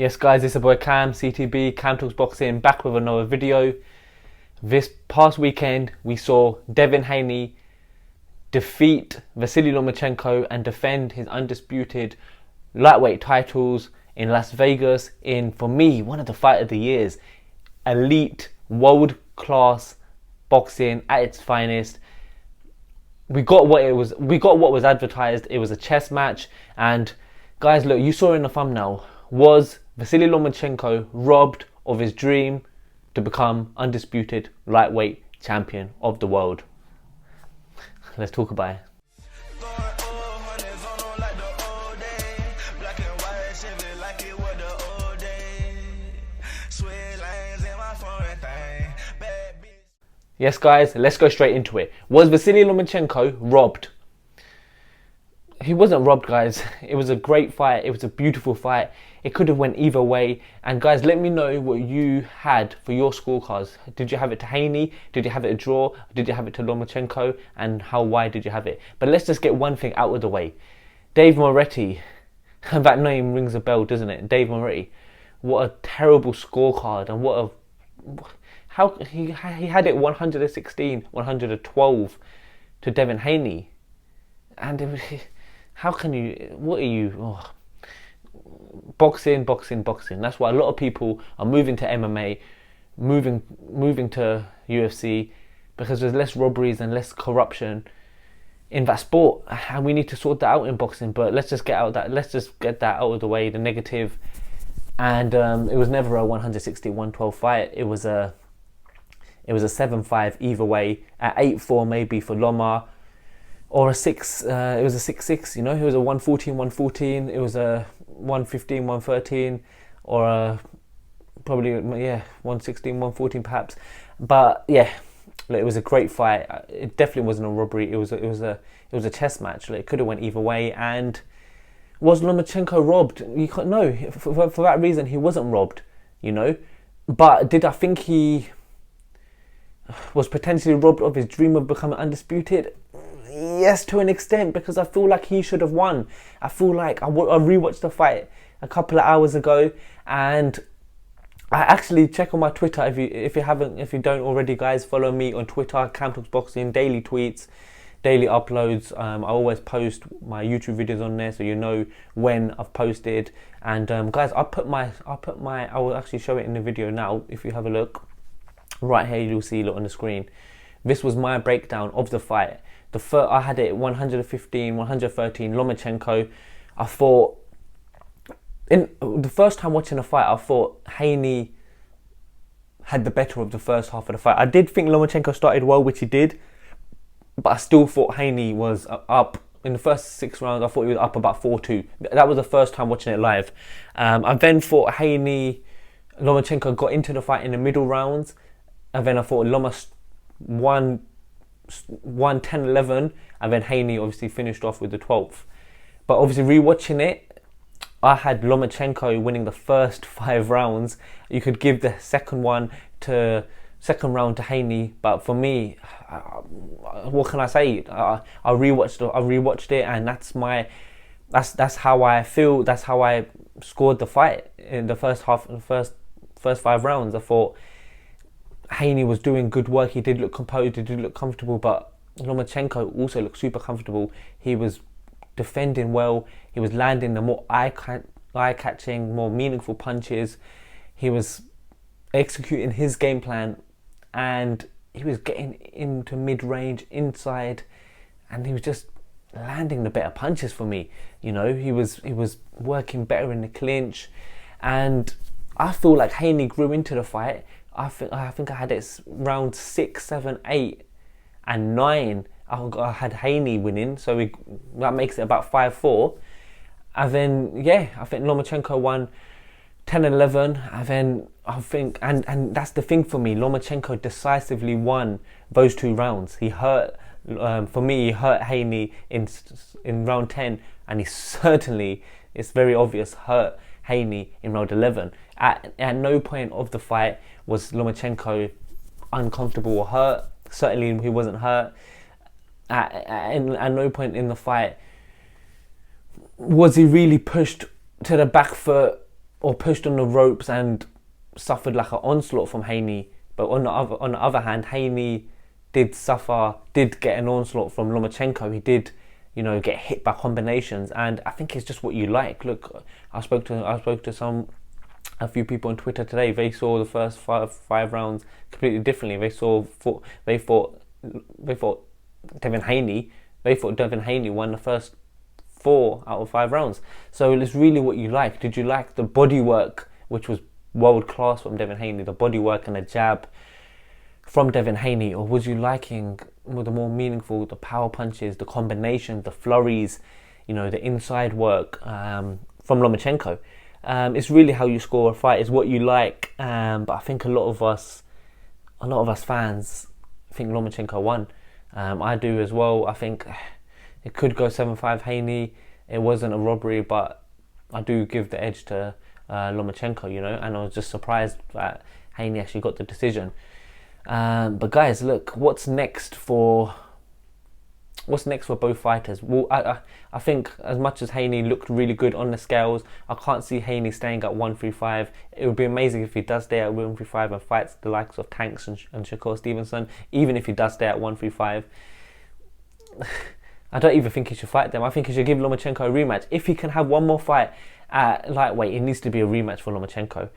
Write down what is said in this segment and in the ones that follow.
Yes guys, it's your boy Cam, CTB, Cam Talks Boxing, back with another video. This past weekend we saw Devin Haney defeat Vasyl Lomachenko and defend his undisputed lightweight titles in Las Vegas in, for me, one of the fight of the years. Elite, world-class boxing at its finest. We got what was advertised. It was a chess match, and guys, look, you saw in the thumbnail. Was Vasyl Lomachenko robbed of his dream to become undisputed lightweight champion of the world? Let's talk about it. Yes guys, let's go straight into it. Was Vasyl Lomachenko robbed? He wasn't robbed, guys. It was a great fight. It was a beautiful fight. It could have went either way. And guys, let me know what you had for your scorecards. Did you have it to Haney? Did you have it a draw? Did you have it to Lomachenko? And how wide did you have it? But let's just get one thing out of the way. Dave Moretti. That name rings a bell, doesn't it? Dave Moretti. What a terrible scorecard. And what a... How he had it 116, 112 to Devin Haney. And it was... How can you... What are you... Oh. Boxing. That's why a lot of people are moving to MMA, moving to UFC, because there's less robberies and less corruption in that sport, and we need to sort that out in boxing. But let's just get that out of the way, the negative. And it was never a 160-112 fight. It was a 7-5 either way, at 8-4 maybe for Loma. Or a 6, it was a 6-6, you know, it was a 114-114, it was a 115-113, or a, probably, yeah, 116-114 perhaps. But yeah, look, it was a great fight. It definitely wasn't a robbery. It was a chess match. Like, it could have went either way. And was Lomachenko robbed? You can't know. For that reason, he wasn't robbed, you know. But did I think he was potentially robbed of his dream of becoming undisputed? Yes, to an extent, because I feel like he should have won. I feel like I rewatched the fight a couple of hours ago, and I actually check on my Twitter. If you don't already, guys, follow me on Twitter, Cam Talks Boxing, daily tweets, daily uploads. I always post my YouTube videos on there, so you know when I've posted. And guys, I will actually show it in the video now. If you have a look, right here, you'll see it on the screen. This was my breakdown of the fight. I had it 115, 113, Lomachenko. I thought, in the first time watching the fight, I thought Haney had the better of the first half of the fight. I did think Lomachenko started well, which he did, but I still thought Haney was up. In the first 6 rounds, I thought he was up about 4-2. That was the first time watching it live. I then thought Lomachenko got into the fight in the middle rounds, and then I thought Loma won 10-11, and then Haney obviously finished off with the 12th. But obviously rewatching it, I had Lomachenko winning the first 5 rounds. You could give the second round to Haney, but for me, what can I say? I rewatched it, and that's how I feel. That's how I scored the fight in the first half, the first 5 rounds. I thought Haney was doing good work. He did look composed, he did look comfortable, but Lomachenko also looked super comfortable. He was defending well. He was landing the more eye-catching, more meaningful punches. He was executing his game plan, and he was getting into mid-range, inside, and he was just landing the better punches for me. You know, he was working better in the clinch, and I feel like Haney grew into the fight. I think I had it round 6, 7, 8, and 9. I had Haney winning, so that makes it about 5-4. And then I think Lomachenko won 10-11. And then I think, and that's the thing for me, Lomachenko decisively won those 2 rounds. He hurt, for me, he hurt Haney in round 10, and he certainly, it's very obvious, hurt Haney in round 11. At no point of the fight was Lomachenko uncomfortable or hurt. Certainly he wasn't hurt. At no point in the fight was he really pushed to the back foot or pushed on the ropes and suffered like an onslaught from Haney. But on the other hand, Haney did get an onslaught from Lomachenko. He did, get hit by combinations, and I think it's just what you like. Look, I spoke to a few people on Twitter today. They saw the first five rounds completely differently. They thought Devin Haney. They thought Devin Haney won the first 4 out of 5 rounds. So it's really what you like. Did you like the bodywork, which was world class from Devin Haney, the bodywork and the jab from Devin Haney, or was you liking the more meaningful, the power punches, the combinations, the flurries, the inside work from Lomachenko? It's really how you score a fight. It's what you like. But I think a lot of us fans think Lomachenko won. I do as well. I think it could go 7-5 Haney. It wasn't a robbery, but I do give the edge to Lomachenko, and I was just surprised that Haney actually got the decision. But guys, look, what's next for both fighters? Well, I think as much as Haney looked really good on the scales, I can't see Haney staying at 135. It would be amazing if he does stay at 135 and fights the likes of Tanks and Shakurstevenson. Even if he does stay at 135, I don't even think he should fight them. I think he should give Lomachenko a rematch. If he can have one more fight at lightweight, it needs to be a rematch for Lomachenko,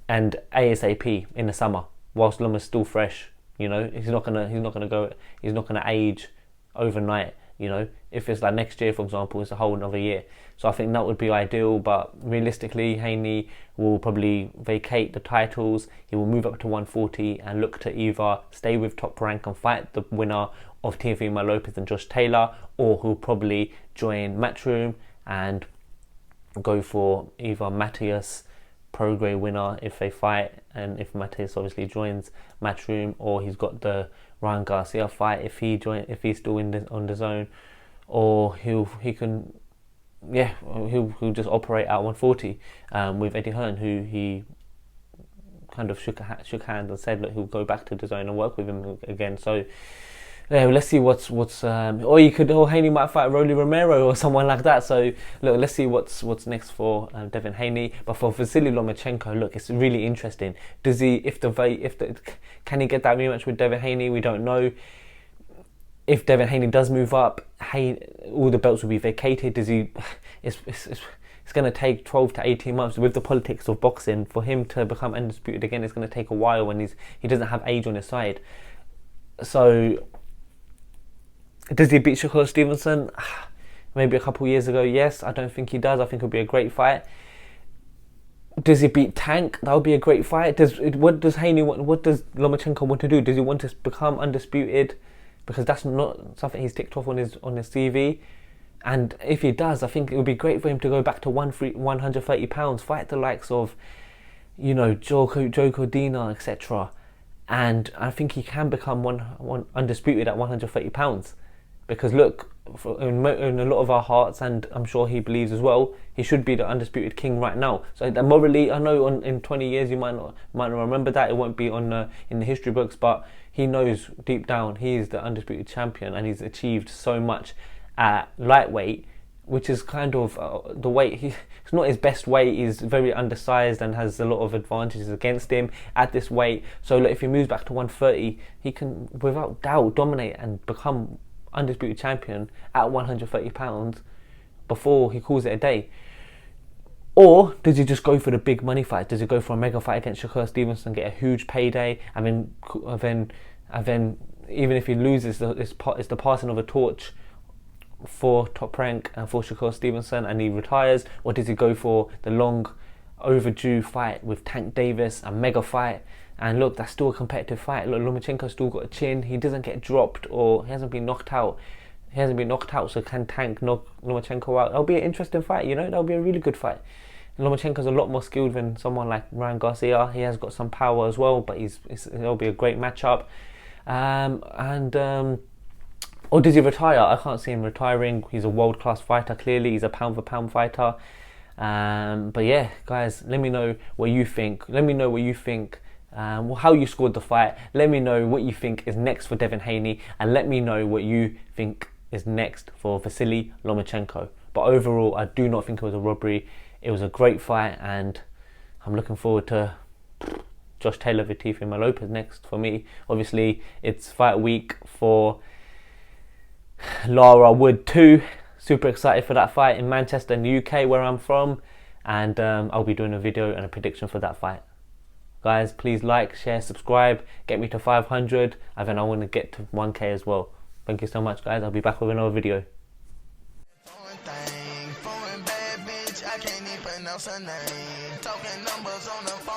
and ASAP in the summer, whilst Loma's still fresh. He's not gonna age overnight. If it's like next year, for example, it's a whole another year. So I think that would be ideal. But realistically, Haney will probably vacate the titles. He will move up to 140 and look to either stay with Top Rank and fight the winner of Teofimo Lopez and Josh Taylor, or he'll probably join Matchroom and go for either Matthias Prograis winner if they fight, and if Matthias obviously joins Matchroom, or he's got the Ryan Garcia fight if he's still on the zone, or he'll just operate at 140 with Eddie Hearn, who he kind of shook hands and said that he'll go back to the zone and work with him again. So yeah, let's see or Haney might fight Rolly Romero or someone like that. So look, let's see what's next for Devin Haney. But for Vasyl Lomachenko, look, it's really interesting. Does he, can he get that rematch with Devin Haney? We don't know. If Devin Haney does move up, all the belts will be vacated. It's going to take 12 to 18 months with the politics of boxing for him to become undisputed again. It's going to take a while when he doesn't have age on his side. So does he beat Shakurstevenson? Maybe a couple years ago, yes. I don't think he does. I think it'll be a great fight. Does he beat Tank? That would be a great fight. What does Lomachenko want to do? Does he want to become undisputed? Because that's not something he's ticked off on his CV. And if he does, I think it would be great for him to go back to 130 pounds, fight the likes of, Joe Cordina, etc. And I think he can become one undisputed at 130 pounds. Because look, in a lot of our hearts, and I'm sure he believes as well, he should be the undisputed king right now. So morally, I know in 20 years you might not remember that. It won't be in the history books, but he knows deep down he is the undisputed champion, and he's achieved so much at lightweight, which is kind of the weight. It's not his best weight. He's very undersized and has a lot of advantages against him at this weight. So look, if he moves back to 130, he can without doubt dominate and become undisputed champion at 130 pounds before he calls it a day. Or does he just go for the big money fight? Does he go for a mega fight against Shakur Stevenson, get a huge payday, and then even if he loses, it's the passing of a torch for Top Rank and for Shakur Stevenson, and he retires? Or does he go for the long overdue fight with tankdavis, a mega fight? And look, that's still a competitive fight. Look, Lomachenko's still got a chin. He doesn't get dropped, or he hasn't been knocked out. So can Tank knock Lomachenko out? That'll be an interesting fight, That'll be a really good fight. Lomachenko's a lot more skilled than someone like Ryan Garcia. He has got some power as well, but it'll be a great matchup. Or does he retire? I can't see him retiring. He's a world-class fighter, clearly. He's a pound-for-pound fighter. But yeah, guys, let me know what you think. How you scored the fight. Let me know what you think is next for Devin Haney, and let me know what you think is next for Vasyl Lomachenko. But overall, I do not think it was a robbery. It was a great fight, and I'm looking forward to Josh Taylor v Teofimo Lopez next for me. Obviously, it's fight week for Lara Wood 2. Super excited for that fight in Manchester in the UK, where I'm from, and I'll be doing a video and a prediction for that fight. Guys, please like, share, subscribe, get me to 500, and then I want to get to 1k as well. Thank you so much, guys. I'll be back with another video. I can't even pronounce her name. Talking numbers on the phone.